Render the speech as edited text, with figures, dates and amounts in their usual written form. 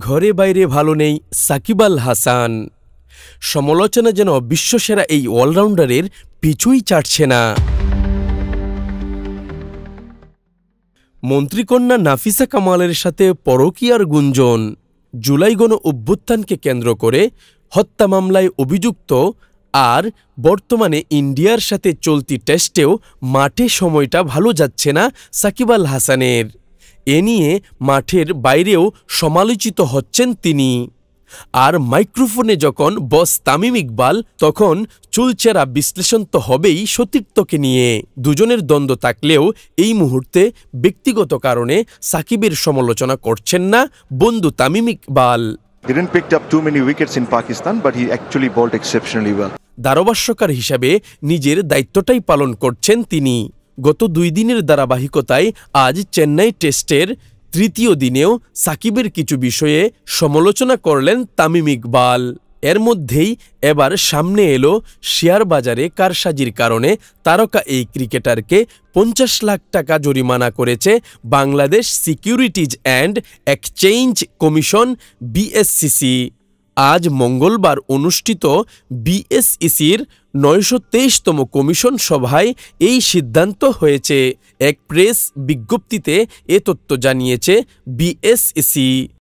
ঘরে বাইরে ভালো নেই সাকিব আল হাসান। সমালোচনা যেন বিশ্বসেরা এই অলরাউন্ডারের পিছুই ছাড়ছে না। মন্ত্রীকন্যা নাফিসা কামালের সাথে পরকীয়ার গুঞ্জন। জুলাই গণ অভ্যুত্থানকে কেন্দ্র করে হত্যা মামলায় অভিযুক্ত আর বর্তমানে ইন্ডিয়ার সাথে চলতি টেস্টেও মাঠে সময়টা ভালো যাচ্ছে না সাকিব আল হাসানের। এ নিয়ে মাঠের বাইরেও সমালোচিত হচ্ছেন তিনি। আর মাইক্রোফোনে যখন বস তামিম ইকবাল, তখন চুলচেরা বিশ্লেষণ তো হবেই সতীর্থকে নিয়ে। দুজনের দ্বন্দ্ব থাকলেও এই মুহূর্তে ব্যক্তিগত কারণে সাকিবের সমালোচনা করছেন না বন্ধু Tamim Iqbal. Didn't pick up too many wickets in Pakistan, but he actually bowled exceptionally well. ধারাভাষ্যকার হিসাবে নিজের দায়িত্বটাই পালন করছেন তিনি। গত 2 দিনের ধারাবাহিকতায় আজ চেন্নাই টেস্টের তৃতীয় দিনেও সাকিবের কিছু বিষয়ে সমালোচনা করলেন তামিম ইকবাল। এর মধ্যেই এবার সামনে এলো শেয়ার বাজারে কারসাজির কারণে তারকা এই ক্রিকেটারকে 50 লাখ টাকা জরিমানা করেছে Bangladesh securities and exchange commission BSEC. আজ মঙ্গলবার অনুষ্ঠিত বিএসইসির 923তম কমিশন সভায় এই সিদ্ধান্ত হয়েছে। এক প্রেস বিজ্ঞপ্তিতে এ তথ্য জানিয়েছে বিএসইসি।